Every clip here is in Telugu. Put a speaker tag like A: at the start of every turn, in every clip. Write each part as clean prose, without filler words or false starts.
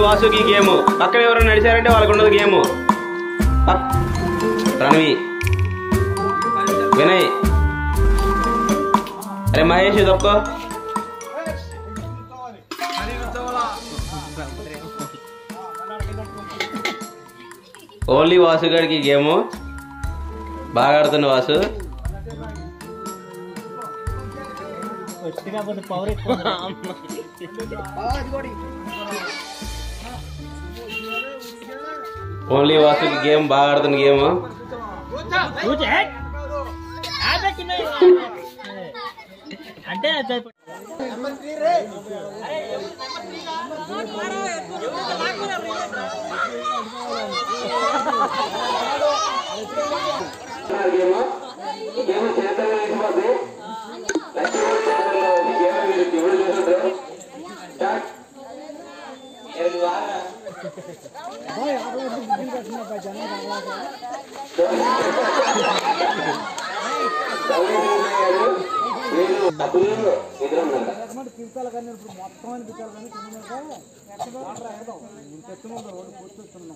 A: వాసుకి గేమ్. పక్కన ఎవరైనా నడిచారంటే వాళ్ళకు ఉండదు గేమ్. రణవి, వినయ్, అరే మహేష్ తప్పుకో. ఓన్లీ వాసుగాడికి గేమ్. బాగా ఆడుతున్న వాసు. Only Vasuki game. బాగా ఆడుతున్న గేమ్.
B: అంటే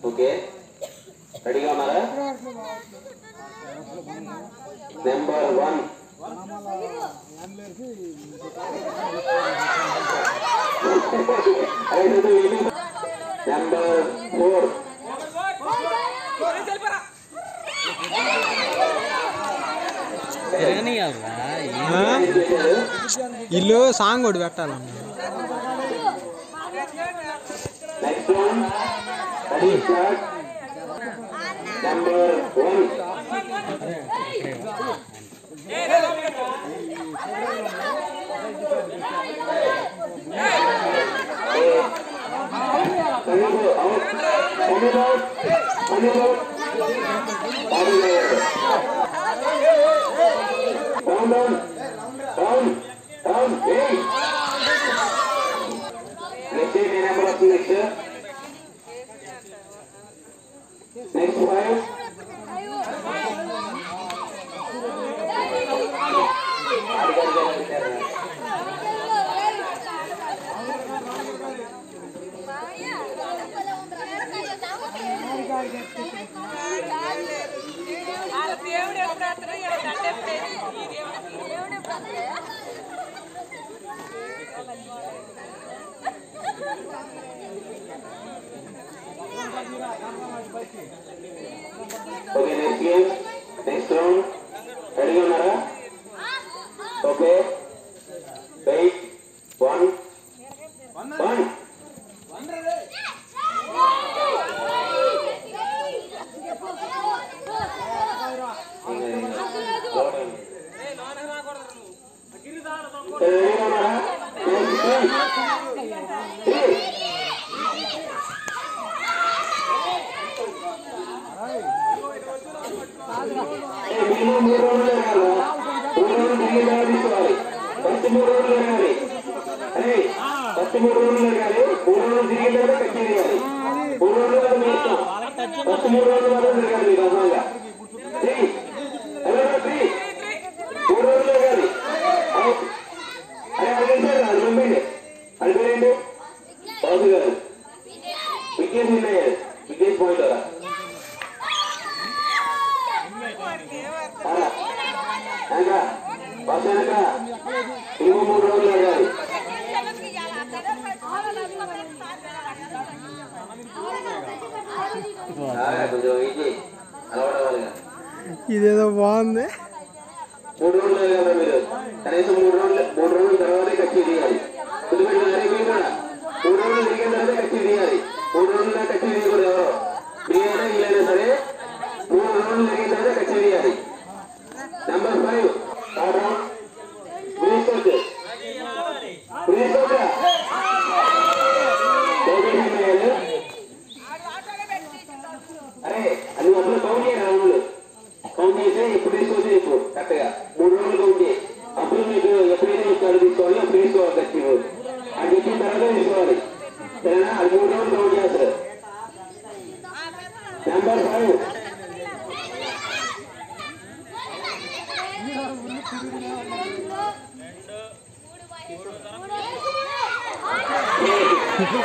A: ఓకే, రెడీగా ఉన్నారా? నెంబర్ 1 నెంబర్ 4
C: ఇల్లు సాంగ్ ఒకటి పెట్టాలన్న.
A: Next one ready start. Number 1 next 5 okay, next game, next round. రెడీగా ఉన్నారా? Okay, wait. 1 రెడీగా ఉన్నారా? మూడు రోజులు తీసుకోవాలి. ఫస్ట్ 3 రోజులు జరగాలి. అరే ఫస్ట్ 3 రోజులు జరగాలి. 3 రోజులు తిరిగిన తర్వాత కచ్చి తీయాలి. 3 రోజులు కదా మీ ఇష్టం. ఫస్ట్ 3 రోజులు మాత్రం జరగాలి. మీకు అర్థంగా 3 రోజులు జరగాలి. అరే అడిగేసారు అది పంపండి. అడిపోయండి బాబు గారు. వికెట్ విన్నాయారు. వికెట్ పాయింట్ అలా బస్ వెనక ఇంకో 3 రోజులు జరగాలి. కొంచెం ఈజీ అలవాడవాలిగా.
C: ఇదేదో బాగుంది.
A: 3 రోజులు జరగాలి. మీరు కనీసం 3 రోజుల తర్వాతే కచ్చి తీయాలి. పులిపెట్టి జరిగిపోయి కూడా 3 రోజులు తిరిగిన తర్వాత కచ్చి తీయాలి. 3 రోజులు కచ్చి తీయకూడదు. ఎవరో మీరైనా వీళ్ళైనా సరే 3 రోజులు తిరిగిన తర్వాత కచ్చి తీయాలి. నెంబర్ 5 అరే అది అప్పుడు కౌంట్ చేయాలి. రౌండ్లు కౌంట్ చేస్తే ఎప్పుడు తీసుకొచ్చి చెప్పు కరెక్ట్గా. 3 రోజులు కౌంట్ చేయి. అప్పుడు మీకు ఎప్పుడైతే మీకు అడుగు తీసుకోవాలి అప్పుడు తీసుకోవాలి. ఖర్చు అది చెప్పిన తర్వాత తీసుకోవాలి. సరేనా? అది 3 రోజులు కౌంట్ చేస్తారు. Number 5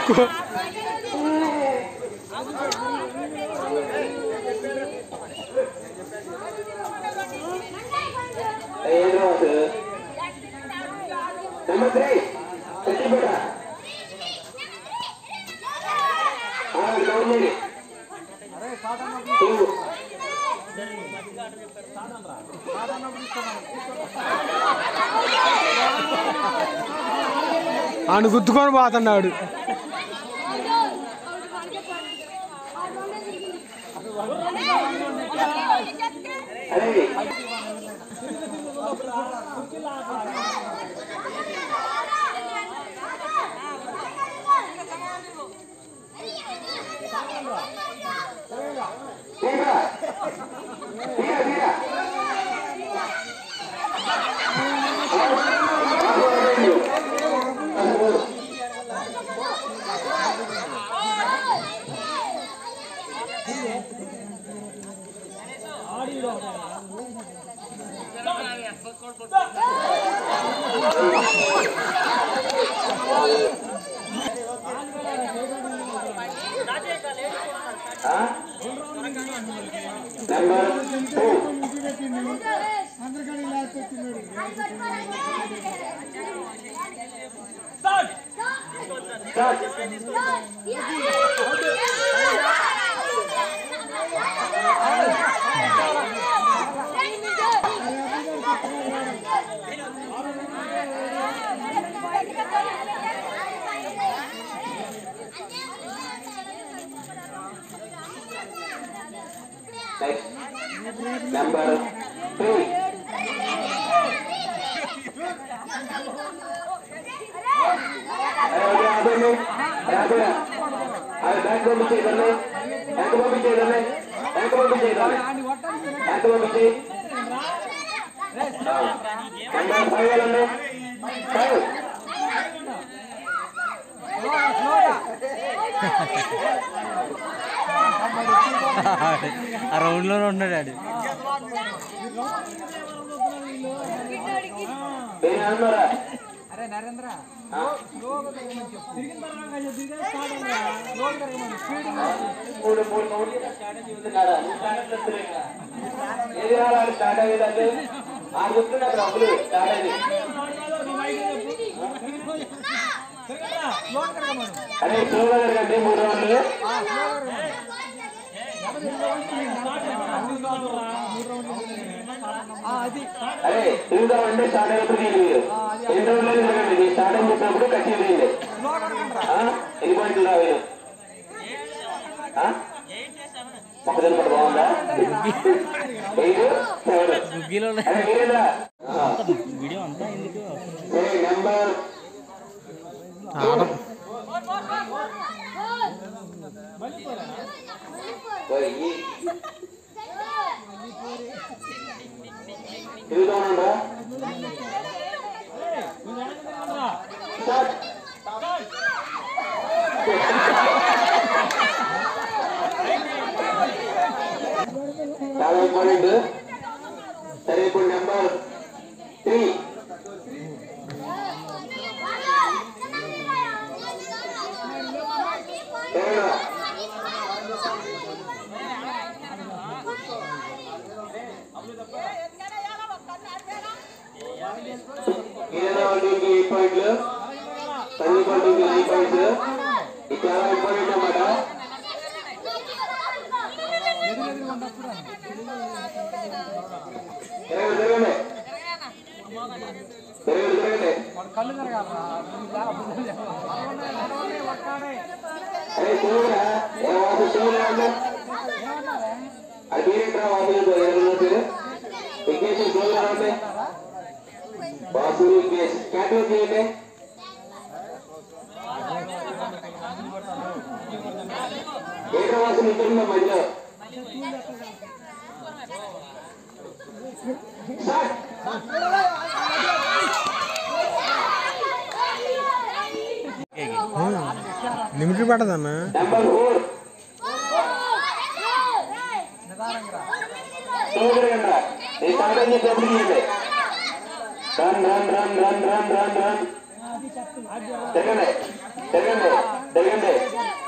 C: Go.
A: Hyderabad number 3 Kattipeta ground 2
C: ఆయన గుర్తుకొని పోతున్నాడు.
A: Number 3.
B: ఆ రౌండ్ లోనే ఉన్నాడు ఆడు.
D: అరే నరేంద్ర
A: స్టార్ట్ అయ్యేదంటే ఆ చెప్తున్నా డబ్బులు స్టార్ట్ అయ్యి అరే స్లోగా జరగండి 3 రౌండ్లు. అరే తిరుగుతామంటే స్టార్ట్ అయినప్పుడు మీరు 2 రౌండ్లు జరగండి. స్టార్ట్ అని చెప్పినప్పుడు కట్టి తీయండి. ఎన్ని పాయింట్లు రావేను మొక్కజొన్న పట్టు బాగుందా? 8, 7. అరే మీరేనా
B: వీడియో అంతా ఎందుకు
A: నెంబర్ తిరుగుతామన్నా చాలా ఇంపార్టెంట్. సరే ఇప్పుడు నెంబర్ 3 ఈయనకి 8 పాయింట్లు, తల్లి పాయింట్కి 9 పాయింట్లు. ఇది చాలా ఇంపార్టెంట్ అన్నమాట. జరగండి
D: కళ్ళు జరగాలి.
A: అరే చూడరా వాసు చూడరా అది మీరేంట్రా వాసు విఘ్నేశ్వర చూడరా అంటే వాసు విఘ్నేష్ క్యాటరింగ్ చేయండి. ఏంట్రా వాసు నిద్ర మధ్యలో
C: నిమికి పడదన్నా.
A: నెంబర్ 4 చూడరా ఈ సంగతి డబ్బులు చేయండి. Run run run run run run run తిరగండి తిరగండి తిరగండి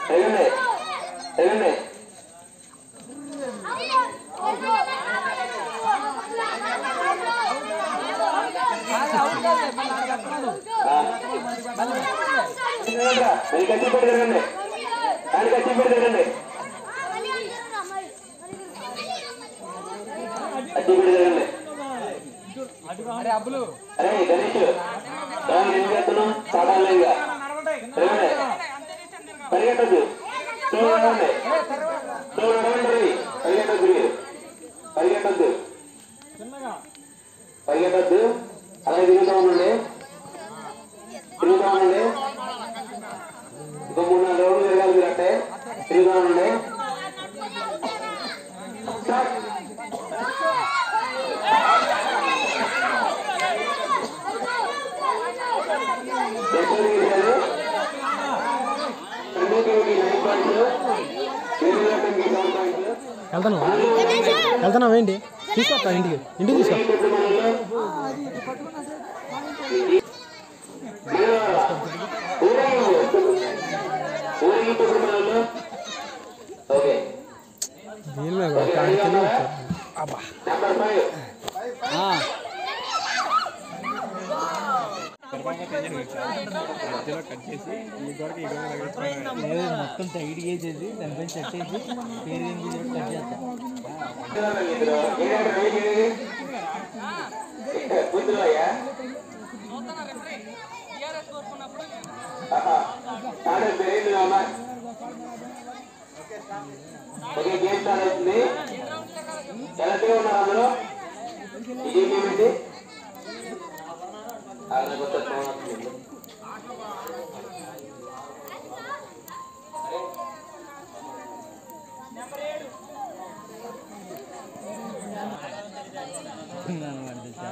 A: తిరగండి తిరగండి. కచ్చి పెట్టి తిరగండి దాని కచ్చి పెట్టి తిరగండి కచ్చి పెట్టి తిరగండి అరే గణేష్ ఏం చేస్తున్నావు సాధారణంగా తిరగండి పరిగెట్టద్దు చూడండి పరిగెట్టద్దు పరిగెట్టద్దు పరిగెట్టద్దు అలాగే తిరుగుతూ ఉండండి తిరుగుతూ ఉండండి ఇంకో 3-4 రౌండ్లు తిరగాలి మీరు అంటే తిరుగుతూ ఉండండి
C: వెళ్తున్నావు ఏంటి తీసుకొస్తా ఇంటికి తీసుకొస్తా దీని మీద అబ్బా
B: మొత్తం టైట్ చేసేసి దానిపైన సెట్ చేసి పేరు కట్ చేస్తా
A: ఓకే గేమ్ స్టార్ట్ అవుతుంది ఎలా ఉన్నారు అందరూ ఇది ఏమిటి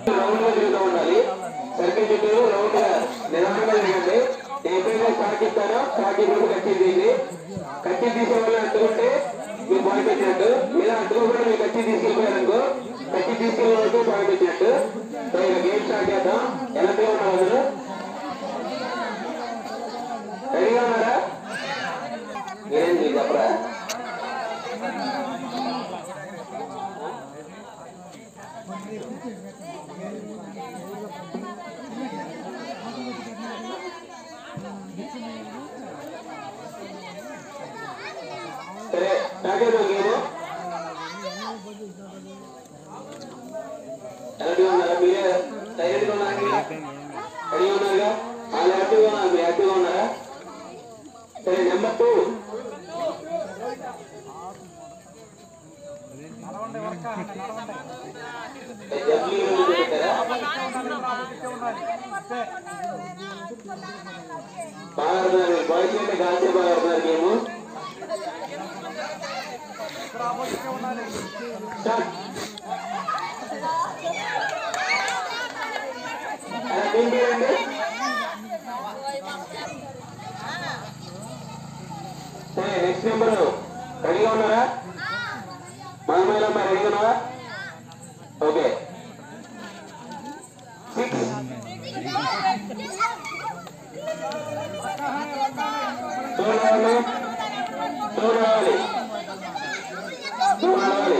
A: రౌండ్ గా తిరుగుతూ ఉండాలి సర్కిల్ చుట్టూ రౌండ్ గా నిదానంగా తిరగండి ఎప్పుడైనా స్టార్ట్ ఇస్తారో స్టార్ట్ ఇప్పుడు కచ్చి తీయండి కచ్చి తీసే వాళ్ళు అట్టుకుంటే మీరు పాయింట్ వచ్చినట్టు ఇలా అట్టుకోకుండా మీరు కచ్చి తీసుకెళ్ళిపోయారనుకో కచ్చి తీసుకెళ్ళే వరకు పాయింట్ వచ్చినట్టు సో ఇక గేమ్ స్టార్ట్ చేద్దాం ఎలా ఉన్నారు అందరూ రెడీగా ఉన్నారా మీరేంటి చెప్పరా సరే స్టార్ట్ చేద్దాం గేమ్ రెడీగా ఉన్నారా మీరే సైలెంట్గా ఉన్నారా రెడీగా ఉన్నారుగా వాళ్ళు యాక్టివ్గా ఉన్నారు మీరు యాక్టివ్గా ఉన్నారా సరే నెంబర్ 2 బాగా ఆడుతున్నారు బాయ్స్ అంటే గాల్సే బాగా ఆడుతున్నారు గేమ్ సరే నెక్స్ట్ నెంబర్ రెడీగా ఉన్నారా మనమేలా రెడీగా ఉన్నారా ఓకే 6 చూడాలి చూడాలి చూడాలి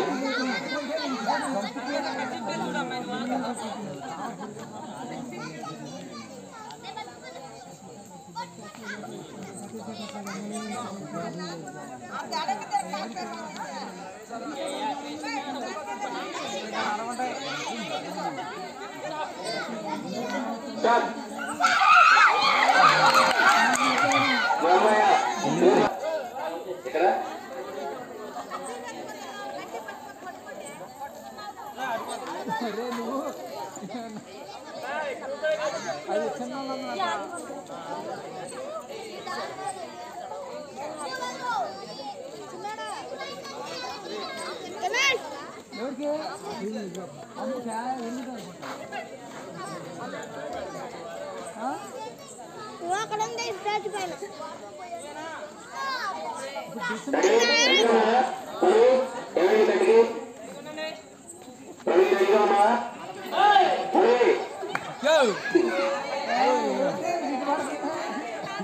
A: ఇక్కడ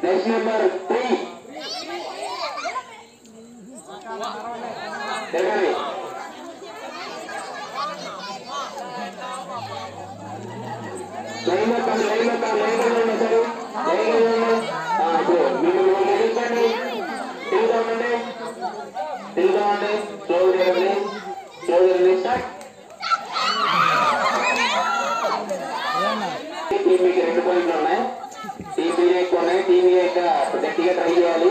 A: నెక్స్ట్ నెంబర్ 3 देखा టీంకి 2 పాయింట్లు ఉన్నాయి. టీం బి ఎక్కువ ఉన్నాయి. టీం ఏ గట్టిగా ట్రై చేయాలి.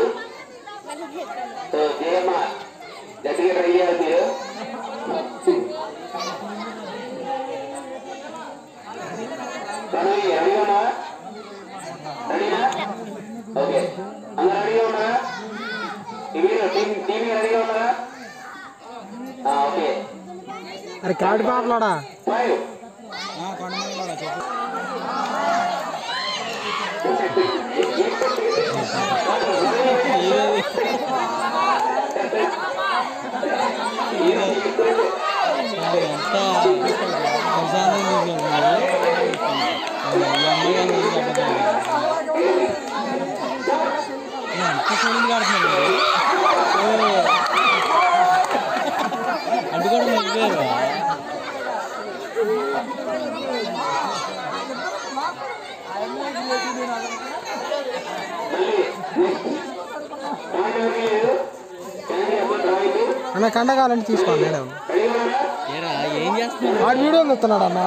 A: సో జయమ్మ గట్టిగా ట్రై చేయాలి మీరు. రెడీగా ఉన్నారా? రెడీనా? ఓకే, అందరూ రెడీగా ఉన్నారా? టీం రెడీగా ఉన్నారా? ఓకే.
C: అరే కార్డు పాపలాడా
A: 5
B: అది కూడా నవ్వేరు.
C: అన్న కండ కావాలంటే తీసుకోండి.
B: ఏం చేస్తున్నా
C: వాడు వీడియో వస్తున్నాడు అన్న.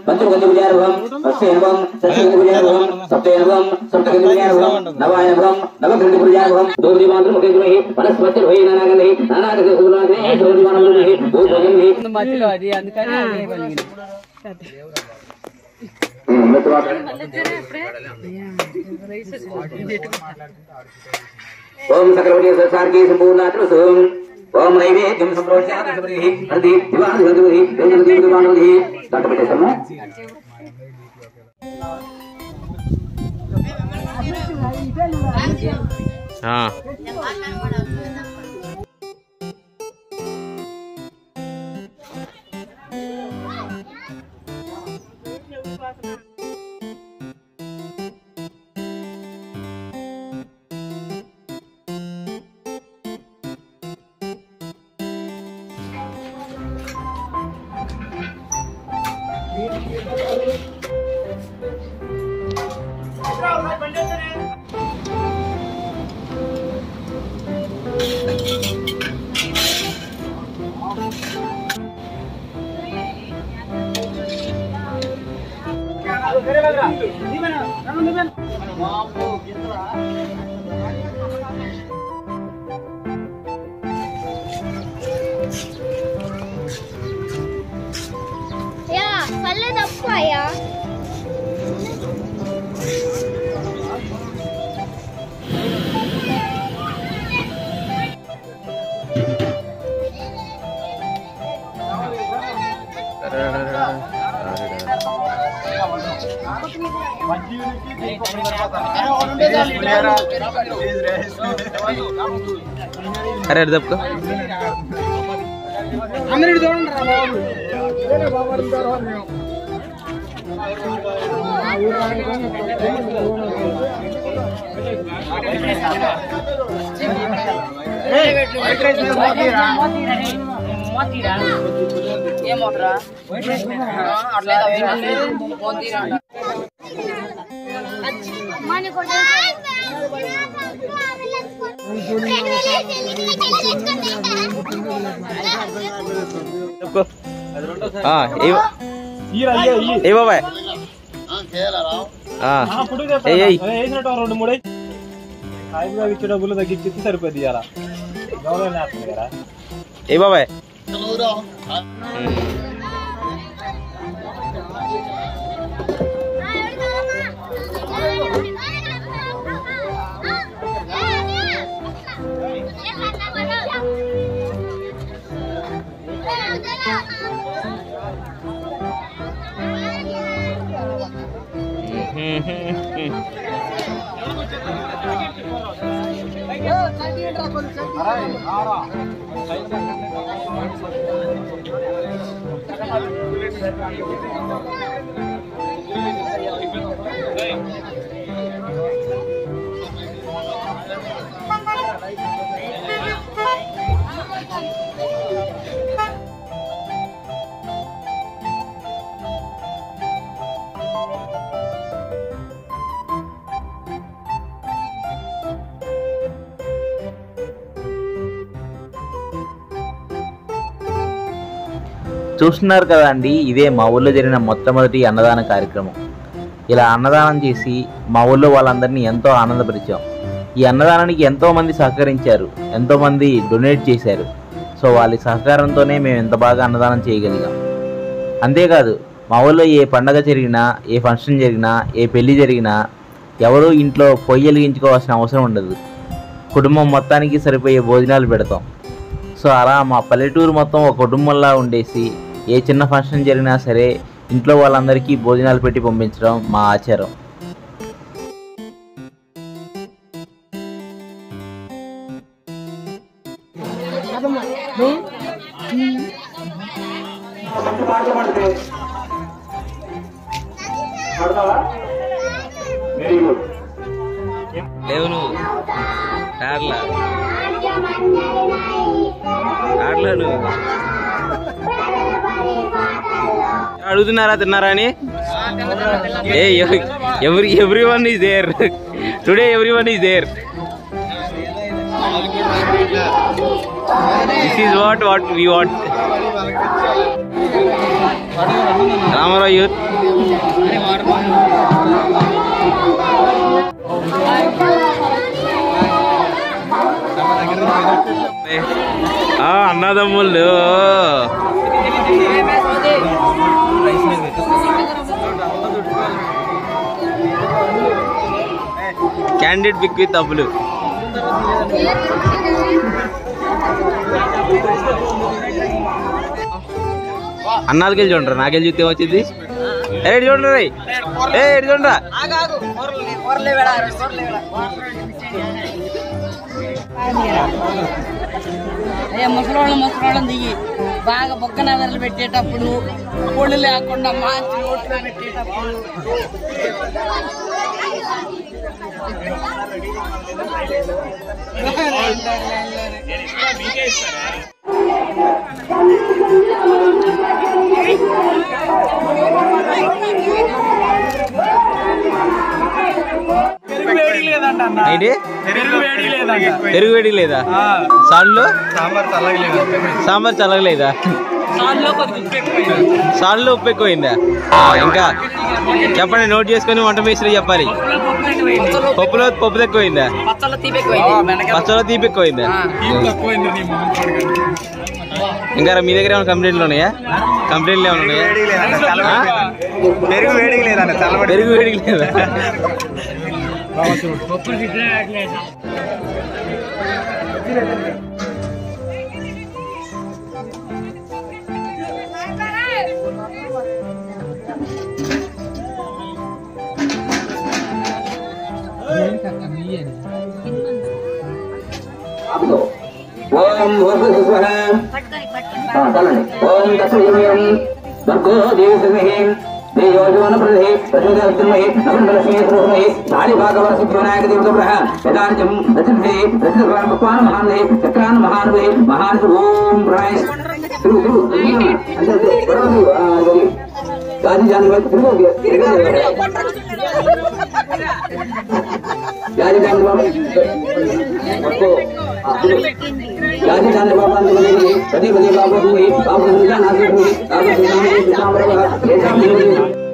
A: पंचमुखंजभुजार्भं हस्तेनवं सस्येनभुजार्भं सप्तेनवं सप्तगंजभुजार्भं नवायनवं नवगंजभुजार्भं दोर्दिवांतमुखेन्द्रहि वनस्पतिर्भै नानागन्धि नानागन्धि दोर्दिवांतमुखेन्द्रहि भूभोजन्हि
E: మధ్యలో అది అందుకని అదే పలిగింది.
A: ओम सकलवती संसार की संपूर्णात्म सोम ओम नैवेद्यं संप्रोक्ष्यामि सबरिहि अर्धि दिवान दिवहि देवदि दिवानोधि तटपटे समय
B: हां
F: या पल्ले तप्पाया
B: अरे दबको
C: అందరూ చూడండి రా బాబు.
G: ఏ బాబాయ్ రెండు మూడు ఇచ్చే డబ్బులు తగ్గించి సరిపోద్ది ఇలా కదా ఏ బాబాయ్ చూస్తున్నారు కదా అండి, ఇదే మా ఊళ్ళో జరిగిన మొట్టమొదటి అన్నదాన కార్యక్రమం. ఇలా అన్నదానం చేసి మా ఊళ్ళో వాళ్ళందరినీ ఎంతో ఆనందపరిచాం. ఈ అన్నదానానికి ఎంతోమంది సహకరించారు, ఎంతోమంది డొనేట్ చేశారు. సో వాళ్ళ సహకారంతోనే మేము ఎంత బాగా అన్నదానం చేయగలిగాం. అంతేకాదు మా ఊళ్ళో ఏ పండగ జరిగినా, ఏ ఫంక్షన్ జరిగినా, ఏ పెళ్లి జరిగినా ఎవరూ ఇంట్లో పొయ్యి వెలిగించుకోవాల్సిన అవసరం ఉండదు. కుటుంబం మొత్తానికి సరిపోయే భోజనాలు పెడతాం. సో అలా మా పల్లెటూరు మొత్తం ఒక కుటుంబంలా ఉండేసి ఏ చిన్న ఫంక్షన్ జరిగినా సరే ఇంట్లో వాళ్ళందరికీ భోజనాలు పెట్టి పంపించడం మా ఆచారం. లేవు నువ్వు అడుగుతున్నారా తిన్నారా అని? Everyone is there today, everyone is there. This is what we want. Ramarao youth అన్నదమ్ముళ్ళు క్యాండిడేట్ పిక్ విత్ అబ్బులు. అన్నాళ్ళకి వెళ్ళి చూడరా, నాకెళ్ళి చూస్తే వచ్చింది. ఎటు చూడరా, ఎటు చూడరా.
E: ముసలోళ్ళం దిగి బాగా బొక్క నగరలు పెట్టేటప్పుడు, పొళ్ళు లేకుండా మంచి రోడ్లు పెట్టేటప్పుడు
G: పెరుగు వేడి లేదా? సాల్లో సాంబార్ చల్లగలేదా? సాల్లో ఉప్పు ఎక్కువైందా? ఇంకా చెప్పండి, నోట్ చేసుకొని వంట మేస్త్రి చెప్పాలి. పప్పు ఎక్కువైందా? పచ్చలో తీపి ఎక్కువైందా? ఇంకా మీ దగ్గర ఏమైనా కంప్లైంట్లు ఉన్నాయా? కంప్లైంట్లు ఏమైనా ఉన్నాయా? పెరుగు వేడికి లేదా?
A: ఓం भर्गो देवसमहे देयोजवनप्रदे प्रचोदयात्महे नवनलक्ष्मी सर्वमहे शालिभागवरसिद्धिविनायक देवतप्रः वेदार्जं रचन्ते रचितभगवान् भगवान् महान्हे चक्रान् महान्वे महान् ओम प्राय गाजी जाने वाले फिर हो गया गाजी जाने वाले गाजी जाने बाबा ने बोले कभी बजे बाबा हुए बाबा ने जाना हुए बाबा ने जाना हुए